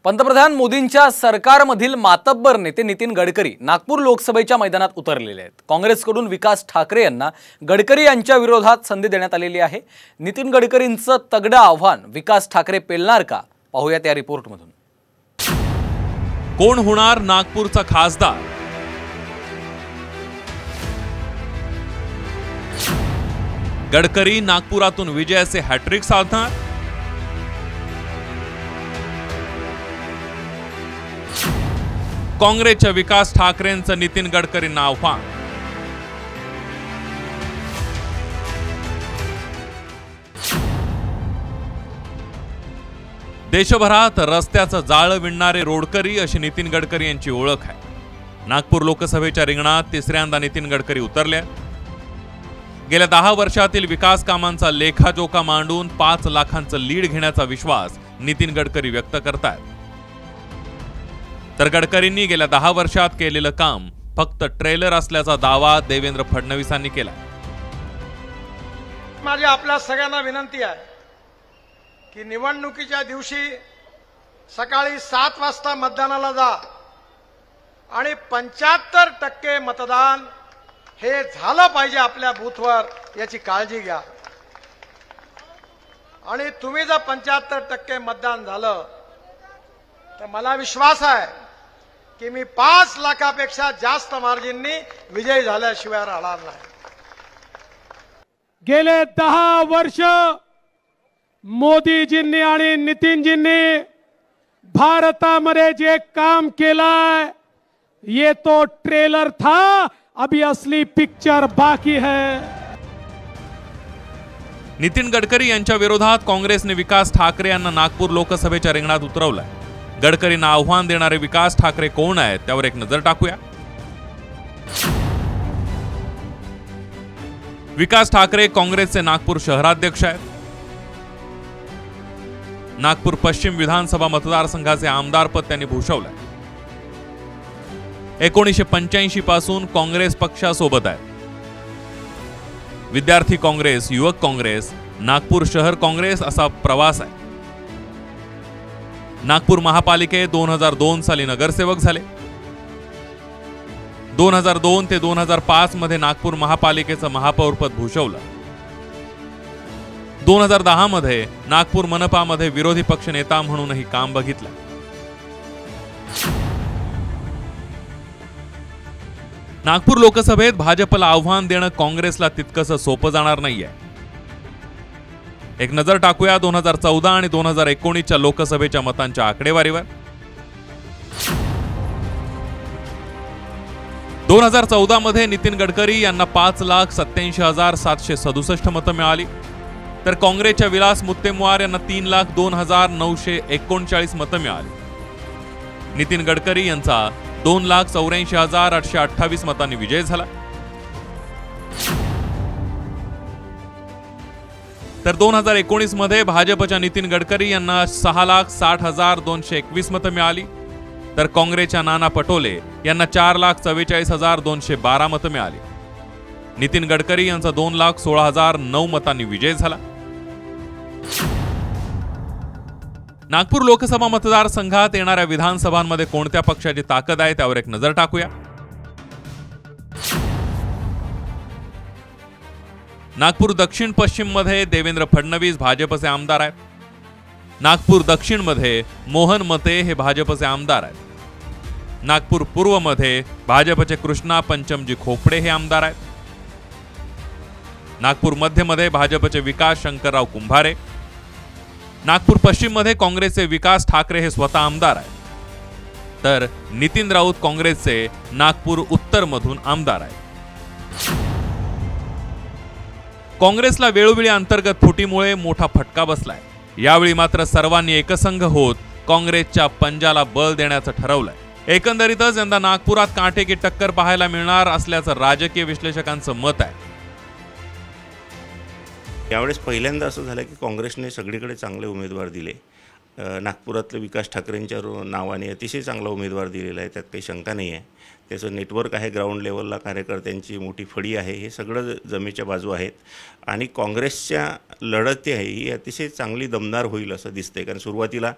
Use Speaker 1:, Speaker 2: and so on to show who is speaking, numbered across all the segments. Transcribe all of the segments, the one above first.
Speaker 1: पंतप्रधान मोदींच्या सरकारमधील मातब्बर नेते नितीन गडकरी नागपूर लोकसभेच्या मैदानात उतरलेले आहेत। काँग्रेसकडून विकास ठाकरे यांना गडकरी यांच्या विरोधात संधी देण्यात आलेली आहे। नितीन गडकरींचं तगडं आव्हान विकास ठाकरे पेलणार का, पाहूया त्या रिपोर्टमधून।
Speaker 2: कोण होणार नागपूरचा खासदार? गडकरी नागपुरातून विजयाचे हॅट्रिक साधणार? काँग्रेसच्या विकास ठाकरेंचं नितीन गडकरींना आव्हान। देशभरात रस्त्याचं जाळं विणणारे रोडकरी अशी नितीन गडकरी यांची ओळख आहे। नागपूर लोकसभेच्या रिंगणात तिसऱ्यांदा नितीन गडकरी उतरले। गेल्या 10 वर्षातील विकास कामांचा लेखाजोखा मांडून 5 लाखांचं लीड घेण्याचा विश्वास नितीन गडकरी व्यक्त करतात। तर गडकरींनी गेल्या 10 वर्षात केलेलं काम फक्त ट्रेलर असल्याचा दावा देवेंद्र फडणवीसांनी केला।
Speaker 3: माझी आपल्या सगळ्यांना विनंती आहे की निवडणुकीच्या दिवशी सकाळी 7 वाजता मतदानाला जा आणि 75% मतदान हे झालं पाहिजे आपल्या बूथवर, याची काळजी घ्या। आणि तुम्ही जर 75% मतदान झालं तर मला विश्वास आहे की मी 5 लाखापेक्षा जास्त मार्जिननी विजयी झाल्याशिवाय राहणार नाही।
Speaker 4: गेले 10 वर्ष मोदीजींनी आणि नितीनजींनी भारतामध्ये जे काम केलंय ये तो ट्रेलर था, अभी असली पिक्चर बाकी है।
Speaker 2: नितीन गडकरी यांच्या विरोधात काँग्रेसने विकास ठाकरे यांना नागपूर लोकसभेच्या रिंगणात उतरवलंय। गडकरींना आव्हान देणारे विकास ठाकरे कोण आहेत त्यावर एक नजर टाकूया। विकास ठाकरे काँग्रेसचे नागपूर शहराध्यक्ष आहेत। नागपूर पश्चिम विधानसभा मतदारसंघाचे आमदारपद त्यांनी भूषवलंय। 1985 पासून काँग्रेस पक्षासोबत आहेत। विद्यार्थी काँग्रेस, युवक काँग्रेस, नागपूर शहर काँग्रेस असा प्रवास आहे। नागपूर महापालिकेत 2002 साली नगरसेवक झाले। 2002 ते 2005 मध्ये नागपूर महापालिकेचं महापौरपद भूषवलं। 2010 मध्ये नागपूर मनपामध्ये विरोधी पक्ष नेता म्हणूनही काम बघितलं। नागपूर लोकसभेत भाजपला आव्हान देणं काँग्रेसला तितकंसं सोपं जाणार नाहीये। एक नजर टाकूया 2014 आणि 2019च्या लोकसभेच्या मतांच्या आकडेवारीवर। 2014 मध्ये नितीन गडकरी यांना 5,87,767 मतं मिळाली, तर काँग्रेसच्या विलास मुत्तेमवार यांना 3,02,939 मतं मिळाली। नितीन गडकरी यांचा 2,84,828 मतांनी विजय झाला। तर 2019 मध्ये भाजपच्या नितीन गडकरी यांना 6,60,221 मतं मिळाली, तर काँग्रेसच्या नाना पटोले यांना 4,44,212 मतं मिळाली। नितीन गडकरी यांचा 2,16,009 मतांनी विजय झाला। नागपूर लोकसभा मतदारसंघात येणाऱ्या विधानसभांमध्ये कोणत्या पक्षाची ताकद आहे त्यावर एक नजर टाकूया। नागपूर दक्षिण पश्चिम मध्ये देवेंद्र फडणवीस भाजपचे आमदार आहेत। नागपूर दक्षिण मध्ये मोहन मते हे भाजपचे आमदार आहेत। नागपूर पूर्व मध्ये भाजपचे कृष्णा पंचमजी खोपडे हे आमदार आहेत। नागपूर मध्य मध्ये भाजपचे विकास शंकरराव कुंभारे। नागपूर पश्चिम मध्ये काँग्रेसचे विकास ठाकरे हे स्वतः आमदार आहेत, तर नितीन राऊत काँग्रेसचे नागपूर उत्तर मधून आमदार आहेत। काँग्रेसला वेळोवेळी अंतर्गत फुटीमुळे मोठा फटका बसलाय। यावेळी मात्र सर्वांनी एकसंघ होत काँग्रेसच्या पंजाला बळ देण्याचं ठरवलंय। एकंदरीतच यंदा नागपुरात काटेकी टक्कर पाहायला मिळणार असल्याचं राजकीय विश्लेषकांचं मत आहे।
Speaker 5: यावेळेस पहिल्यांदा असं झालं की काँग्रेसने सगळीकडे चांगले उमेदवार दिले नागपुरातलं विकास ठाकरेंच्या नावाने अतिशय चांगला उमेदवार दिलेला आहे, त्यात काही शंका नाही आहे. त्याचं नेटवर्क आहे, ग्राउंड लेवलला कार्यकर्त्यांची मोठी फळी आहे, हे सगळं जमेच्या बाजू आहेत. आणि काँग्रेसच्या लढत आहे ही अतिशय चांगली दमदार होईल असं दिसतंय. कारण सुरुवातीला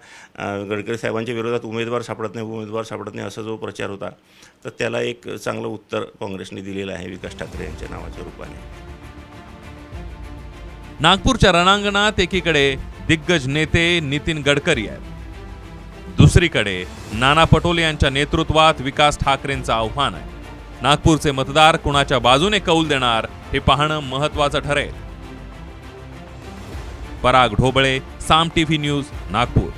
Speaker 5: गडकरी साहेबांच्या विरोधात उमेदवार सापडत नाही असा जो प्रचार होता, तर त्याला एक चांगलं उत्तर काँग्रेसने दिलेलं आहे विकास ठाकरे यांच्या नावाच्या रूपाने.
Speaker 2: नागपूरच्या रणांगणात एकीकडे दिग्गज नेते नितीन गडकरी आहेत, दुसरीकडे नाना पटोले यांच्या नेतृत्वात विकास ठाकरेंचं आव्हान आहे. नागपूरचे मतदार कुणाच्या बाजूने कौल देणार हे पाहणं महत्त्वाचं ठरेल. पराग ढोबळे, साम टीव्ही न्यूज, नागपूर.